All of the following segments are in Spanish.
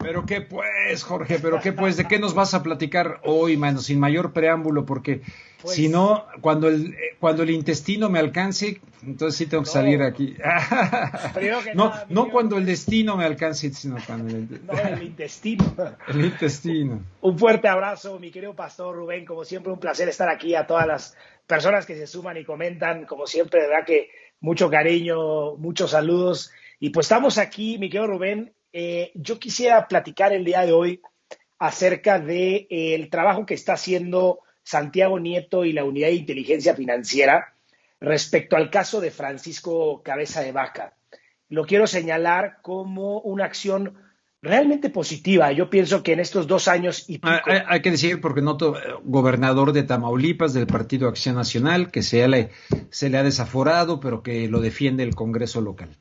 Pero qué pues, Jorge, pero qué pues, ¿de qué nos vas a platicar hoy, mano? Sin mayor preámbulo, porque si Pues no, cuando el intestino me alcance, entonces sí tengo que salir no, aquí. primero que No, nada, mi no querido cuando el Rubén, destino me alcance, sino cuando no el intestino. el intestino. Un fuerte abrazo, mi querido pastor Rubén. Como siempre, un placer estar aquí. A todas las personas que se suman y comentan, como siempre, de verdad que mucho cariño, muchos saludos. Y pues estamos aquí, mi querido Rubén. Yo quisiera platicar el día de hoy acerca de, el trabajo que está haciendo Santiago Nieto y la Unidad de Inteligencia Financiera respecto al caso de Francisco Cabeza de Vaca. Lo quiero señalar como una acción realmente positiva. Yo pienso que en estos 2 años y pico, Hay que decir, porque noto gobernador de Tamaulipas del Partido Acción Nacional, que se le ha desaforado, pero que lo defiende el Congreso local.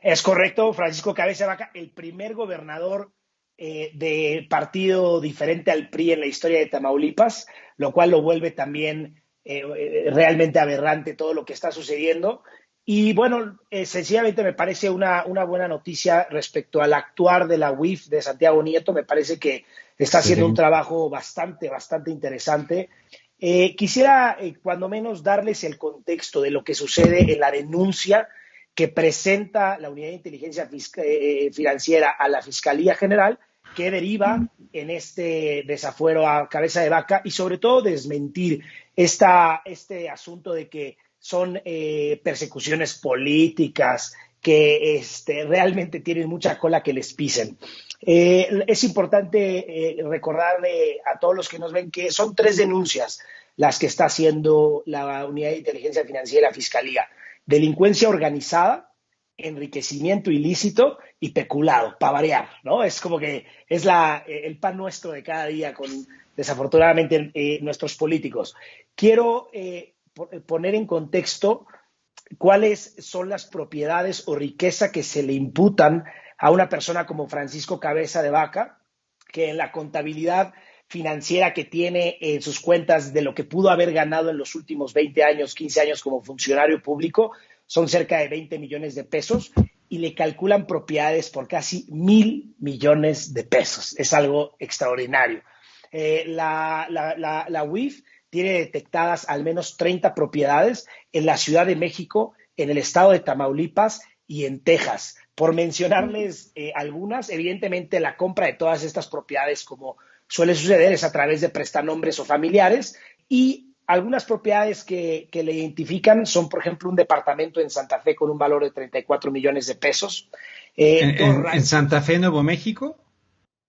es correcto, Francisco Cabeza de Vaca, el primer gobernador de partido diferente al PRI en la historia de Tamaulipas, lo cual lo vuelve también realmente aberrante todo lo que está sucediendo. Y bueno, sencillamente me parece una buena noticia respecto al actuar de la UIF de Santiago Nieto. Me parece que está haciendo un Excelente. trabajo bastante interesante. Quisiera, cuando menos, darles el contexto de lo que sucede en la denuncia que presenta la Unidad de Inteligencia Financiera a la Fiscalía General, que deriva en este desafuero a Cabeza de Vaca y sobre todo desmentir este asunto de que son persecuciones políticas que realmente tienen mucha cola que les pisen. Es importante recordarle a todos los que nos ven que son 3 denuncias las que está haciendo la Unidad de Inteligencia Financiera y la Fiscalía: delincuencia organizada, enriquecimiento ilícito y peculado, para variar, ¿no? Es como que es el pan nuestro de cada día con, desafortunadamente, nuestros políticos. Quiero poner en contexto cuáles son las propiedades o riqueza que se le imputan a una persona como Francisco Cabeza de Vaca, que en la contabilidad financiera que tiene en sus cuentas de lo que pudo haber ganado en los últimos 20 años, 15 años como funcionario público, son cerca de 20 millones de pesos y le calculan propiedades por casi 1,000 millones de pesos. Es algo extraordinario. La UIF tiene detectadas al menos 30 propiedades en la Ciudad de México, en el estado de Tamaulipas y en Texas. Por mencionarles algunas, evidentemente la compra de todas estas propiedades, como suele suceder, es a través de prestanombres o familiares, y algunas propiedades que le identifican son, por ejemplo, un departamento en Santa Fe con un valor de 34 millones de pesos, dos En Santa ranchos. Fe, Nuevo México.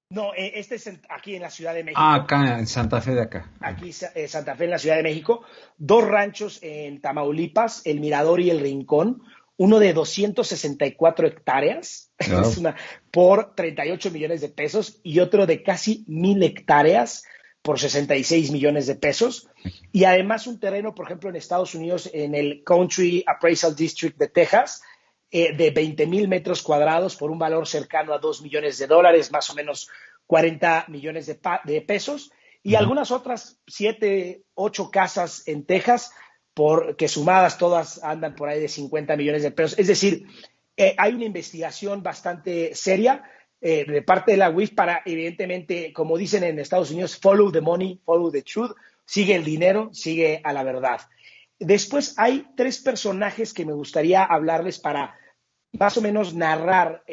No, este es aquí en la Ciudad de Ah, México. acá, en Santa Fe de acá. Ah, Aquí Santa Fe en la Ciudad de México, 2 ranchos en Tamaulipas, El Mirador y El Rincón, uno de 264 hectáreas, es wow. una, por 38 millones de pesos, y otro de casi 1,000 hectáreas por 66 millones de pesos. Y además un terreno, por ejemplo, en Estados Unidos, en el Country Appraisal District de Texas, de 20,000 metros cuadrados por un valor cercano a 2 millones de dólares, más o menos 40 millones de pesos, y Ujú. algunas otras 7, 8 casas en Texas, que sumadas todas andan por ahí de 50 millones de pesos. Es decir, hay una investigación bastante seria de parte de la UIF para, evidentemente, como dicen en Estados Unidos, follow the money, follow the truth, sigue el dinero, sigue a la verdad. Después hay 3 personajes que me gustaría hablarles para más o menos narrar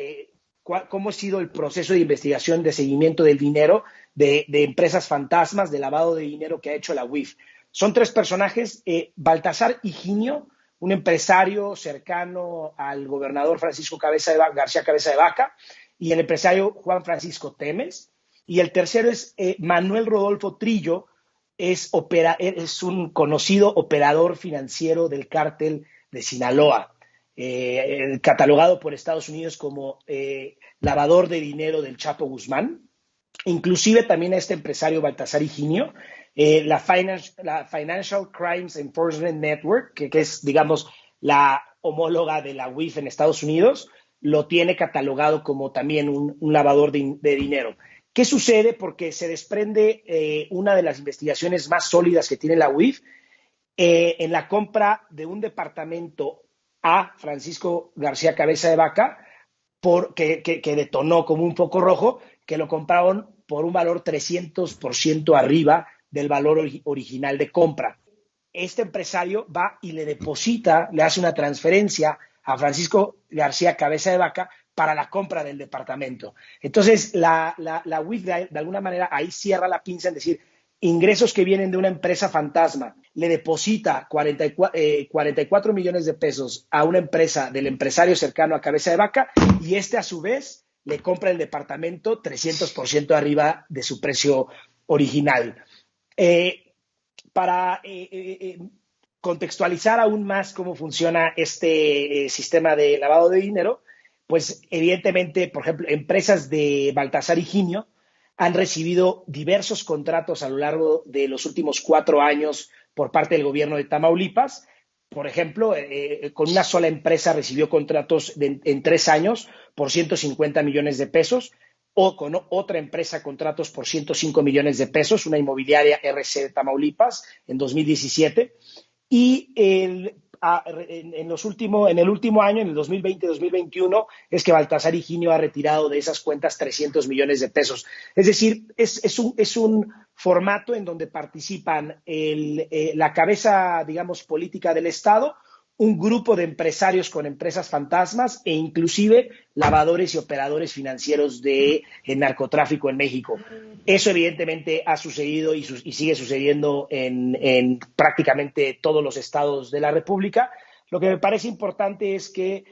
cómo ha sido el proceso de investigación de seguimiento del dinero de empresas fantasmas, de lavado de dinero que ha hecho la UIF. Son 3 personajes: Baltasar Higinio, un empresario cercano al gobernador Francisco García Cabeza de Vaca, y el empresario Juan Francisco Temes. Y el tercero es Manuel Rodolfo Trillo, es un conocido operador financiero del cártel de Sinaloa, catalogado por Estados Unidos como lavador de dinero del Chapo Guzmán. Inclusive también a este empresario Baltasar Higinio, la Financial Crimes Enforcement Network, que es, digamos, la homóloga de la UIF en Estados Unidos, lo tiene catalogado como también un lavador de dinero. ¿Qué sucede? Porque se desprende una de las investigaciones más sólidas que tiene la UIF en la compra de un departamento a Francisco García Cabeza de Vaca que detonó como un foco rojo, que lo compraron por un valor 300% arriba del valor original de compra. Este empresario va y le deposita, le hace una transferencia a Francisco García Cabeza de Vaca para la compra del departamento. Entonces, la UIF de alguna manera ahí cierra la pinza en decir, ingresos que vienen de una empresa fantasma, le deposita 44 millones de pesos a una empresa del empresario cercano a Cabeza de Vaca y a su vez le compra el departamento 300% arriba de su precio original. Para contextualizar aún más cómo funciona este sistema de lavado de dinero, pues evidentemente, por ejemplo, empresas de Baltasar Higinio han recibido diversos contratos a lo largo de los últimos 4 años por parte del gobierno de Tamaulipas. Por ejemplo, con una sola empresa recibió contratos en 3 años por 150 millones de pesos, o con otra empresa contratos por 105 millones de pesos, una inmobiliaria RC de Tamaulipas en 2017. Y en el último año, en el 2020-2021, es que Baltasar Higinio ha retirado de esas cuentas 300 millones de pesos. Es decir, es un formato en donde participan la cabeza, digamos, política del Estado, un grupo de empresarios con empresas fantasmas e inclusive lavadores y operadores financieros de narcotráfico en México. Eso evidentemente ha sucedido y sigue sucediendo en prácticamente todos los estados de la República. Lo que me parece importante es que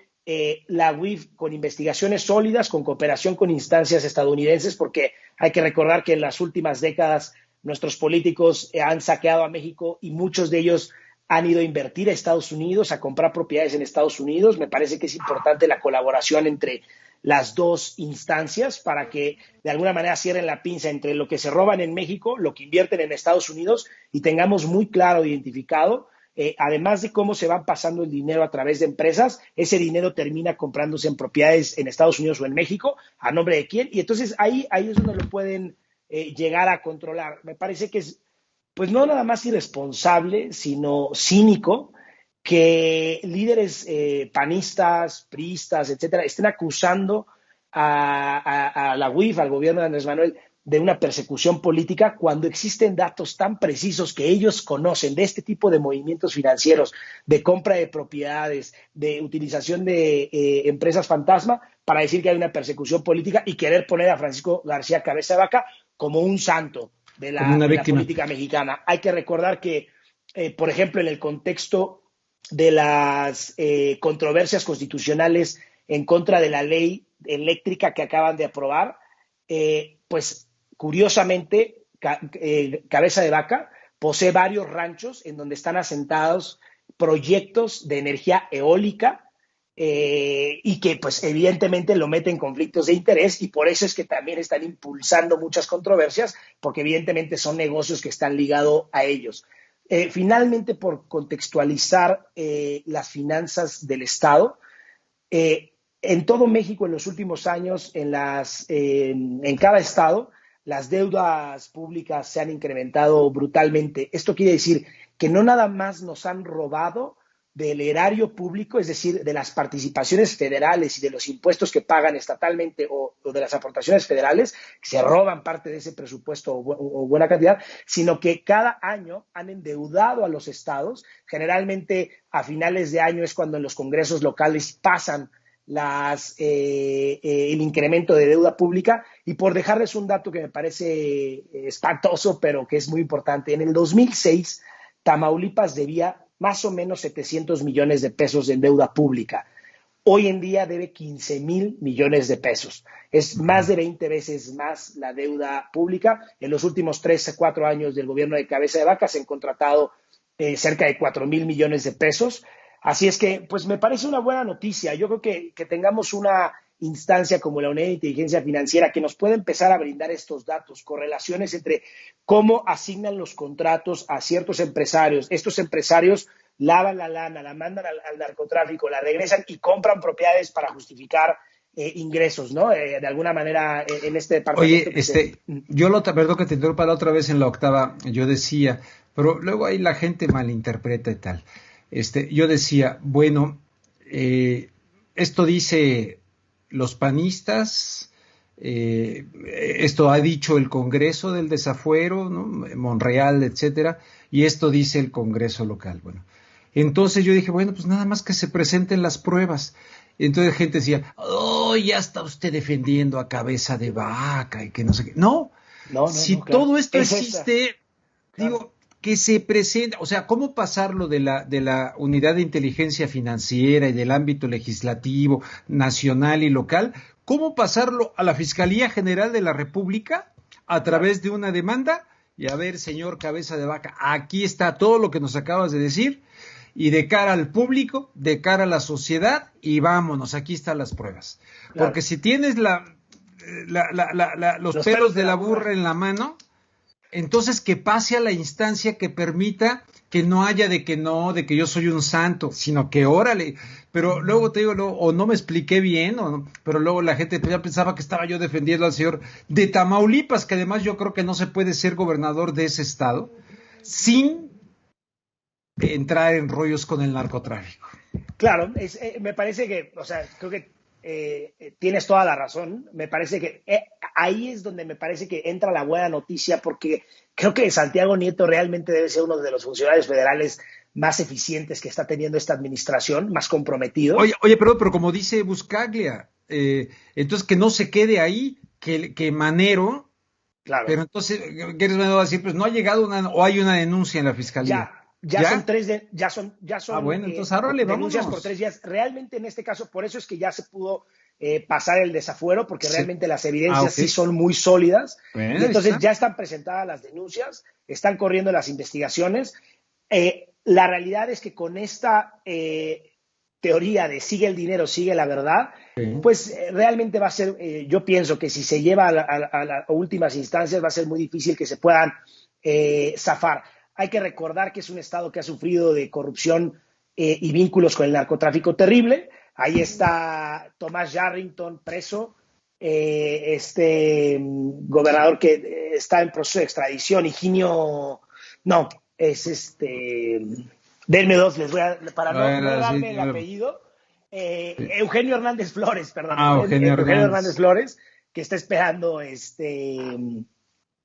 la UIF, con investigaciones sólidas, con cooperación con instancias estadounidenses, porque hay que recordar que en las últimas décadas nuestros políticos han saqueado a México y muchos de ellos han ido a invertir a Estados Unidos, a comprar propiedades en Estados Unidos. Me parece que es importante la colaboración entre las dos instancias para que de alguna manera cierren la pinza entre lo que se roban en México, lo que invierten en Estados Unidos y tengamos muy claro identificado, además de cómo se va pasando el dinero a través de empresas, ese dinero termina comprándose en propiedades en Estados Unidos o en México, ¿a nombre de quién? Y entonces ahí es donde lo pueden llegar a controlar. Me parece que es pues no nada más irresponsable, sino cínico, que líderes panistas, priistas, etcétera, estén acusando a la UIF, al gobierno de Andrés Manuel, de una persecución política cuando existen datos tan precisos que ellos conocen de este tipo de movimientos financieros, de compra de propiedades, de utilización de empresas fantasma para decir que hay una persecución política y querer poner a Francisco García Cabeza de Vaca como un santo de la política mexicana. Hay que recordar que, por ejemplo, en el contexto de las controversias constitucionales en contra de la ley eléctrica que acaban de aprobar, pues curiosamente, Cabeza de Vaca posee varios ranchos en donde están asentados proyectos de energía eólica, y que pues evidentemente lo mete en conflictos de interés y por eso es que también están impulsando muchas controversias porque evidentemente son negocios que están ligados a ellos. Finalmente, por contextualizar las finanzas del Estado, en todo México en los últimos años, en cada estado, las deudas públicas se han incrementado brutalmente. Esto quiere decir que no nada más nos han robado del erario público, es decir, de las participaciones federales y de los impuestos que pagan estatalmente o de las aportaciones federales, que se roban parte de ese presupuesto o buena cantidad, sino que cada año han endeudado a los estados. Generalmente a finales de año es cuando en los congresos locales pasan el incremento de deuda pública. Y por dejarles un dato que me parece espantoso, pero que es muy importante, en el 2006 Tamaulipas debía más o menos 700 millones de pesos en deuda pública. Hoy en día debe 15,000 millones de pesos. Es más de 20 veces más la deuda pública. En los últimos 3 a 4 años del gobierno de Cabeza de Vaca se han contratado cerca de 4,000 millones de pesos. Así es que, pues me parece una buena noticia. Yo creo que tengamos una instancia como la Unidad de Inteligencia Financiera que nos puede empezar a brindar estos datos, correlaciones entre cómo asignan los contratos a ciertos empresarios. Estos empresarios lavan la lana, la mandan al narcotráfico, la regresan y compran propiedades para justificar ingresos, ¿no? De alguna manera en este departamento. Oye, perdón que te interrumpa, la otra vez en la octava yo decía, pero luego ahí la gente malinterpreta y tal. Yo decía, bueno, esto dice los panistas, esto ha dicho el Congreso del Desafuero, ¿no? Monreal, etcétera, y esto dice el Congreso local. Bueno, entonces yo dije, bueno, pues nada más que se presenten las pruebas. Entonces la gente decía, oh, ya está usted defendiendo a Cabeza de Vaca y que no sé qué. No, si claro. todo esto Es existe, claro. digo, que se presenta, o sea, ¿cómo pasarlo de la unidad de inteligencia financiera y del ámbito legislativo, nacional y local? ¿Cómo pasarlo a la Fiscalía General de la República a través de una demanda? Y a ver, señor Cabeza de Vaca, aquí está todo lo que nos acabas de decir, y de cara al público, de cara a la sociedad, y vámonos, aquí están las pruebas. Claro. Porque si tienes los pelos de la burra en la mano, entonces que pase a la instancia que permita que no haya de que yo soy un santo, sino que órale, pero luego te digo, o no me expliqué bien, pero luego la gente ya pensaba que estaba yo defendiendo al señor de Tamaulipas, que además yo creo que no se puede ser gobernador de ese estado sin entrar en rollos con el narcotráfico. Claro, me parece que, o sea, creo que tienes toda la razón. Me parece que ahí es donde me parece que entra la buena noticia, porque creo que Santiago Nieto realmente debe ser uno de los funcionarios federales más eficientes que está teniendo esta administración, más comprometidos. Oye, pero como dice Buscaglia, entonces que no se quede ahí, que Manero, claro. Pero entonces, ¿quieres decir? Pues no ha llegado o hay una denuncia en la fiscalía. Ya son tres, ya son bueno, entonces ahora le denuncias vámonos. por 3 días. Realmente en este caso, por eso es que ya se pudo pasar el desafuero, porque realmente las evidencias sí son muy sólidas. Bueno, y entonces ya están presentadas las denuncias, están corriendo las investigaciones. La realidad es que con esta teoría de sigue el dinero, sigue la verdad, pues realmente va a ser, yo pienso que si se lleva a las últimas instancias va a ser muy difícil que se puedan zafar. Hay que recordar que es un estado que ha sufrido de corrupción y vínculos con el narcotráfico terrible. Ahí está Tomás Yarrington preso, gobernador que está en proceso de extradición, denme dos, para no darme el apellido. Eugenio Hernández Flores, perdón. Eugenio Hernández Flores, que está esperando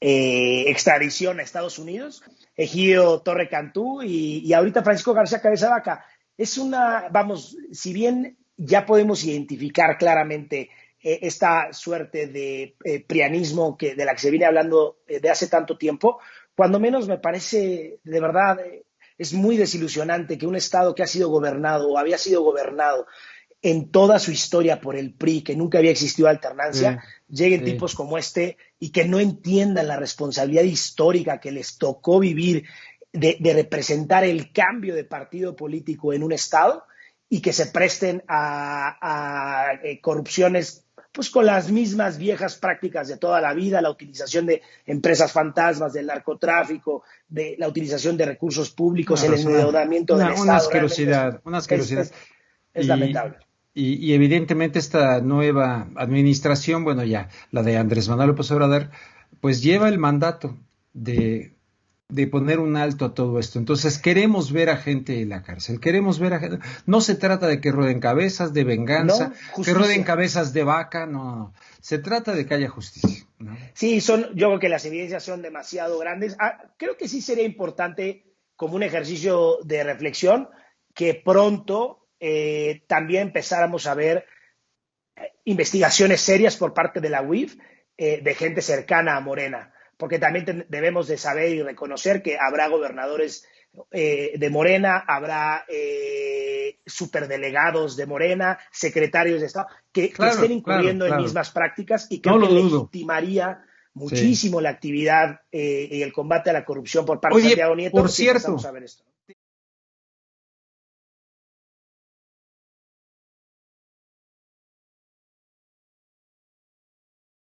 extradición a Estados Unidos, Egidio Torre Cantú y ahorita Francisco García Cabeza de Vaca. Si bien ya podemos identificar claramente esta suerte de prianismo de la que se viene hablando de hace tanto tiempo, cuando menos me parece, de verdad, es muy desilusionante que un estado que ha sido gobernado o había sido gobernado en toda su historia por el PRI, que nunca había existido alternancia, lleguen tipos como este y que no entiendan la responsabilidad histórica que les tocó vivir de representar el cambio de partido político en un estado y que se presten a corrupciones pues con las mismas viejas prácticas de toda la vida, la utilización de empresas fantasmas, del narcotráfico, de la utilización de recursos públicos, el endeudamiento del Estado. Una asquerosidad. Es lamentable. Y evidentemente esta nueva administración, bueno, ya la de Andrés Manuel López Obrador, pues lleva el mandato de poner un alto a todo esto. Entonces queremos ver a gente en la cárcel, queremos ver a gente. No se trata de que rueden cabezas de venganza, que rueden cabezas de vaca, no. Se trata de que haya justicia, ¿no? Sí, yo creo que las evidencias son demasiado grandes. Creo que sí sería importante, como un ejercicio de reflexión, que pronto también empezáramos a ver investigaciones serias por parte de la UIF de gente cercana a Morena, porque también debemos de saber y reconocer que habrá gobernadores de Morena, habrá superdelegados de Morena, secretarios de Estado, que estén incurriendo en mismas prácticas, y creo que legitimaría muchísimo la actividad y el combate a la corrupción por parte de Santiago Nieto. Por cierto, a ver esto.